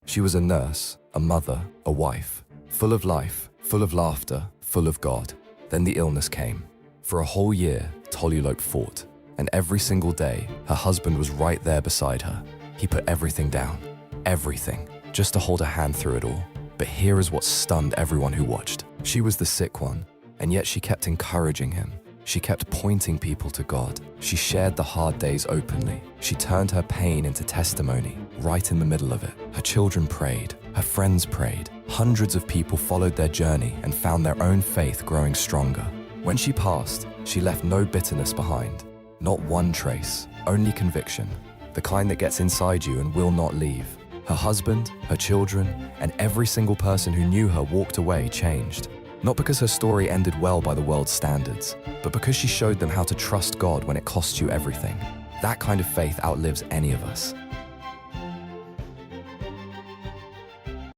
She was a nurse, a mother, a wife, full of life, full of laughter, full of God. Then the illness came. For a whole year, Tolulope fought, and every single day, her husband was right there beside her. He put everything down, everything, just to hold her hand through it all. But here is what stunned everyone who watched. She was the sick one, and yet she kept encouraging him. She kept pointing people to God. She shared the hard days openly. She turned her pain into testimony right in the middle of it. Her children prayed. Her friends prayed. Hundreds of people followed their journey and found their own faith growing stronger. When she passed, she left no bitterness behind. Not one trace, only conviction. The kind that gets inside you and will not leave. Her husband, her children, and every single person who knew her walked away changed. Not because her story ended well by the world's standards, but because she showed them how to trust God when it costs you everything. That kind of faith outlives any of us.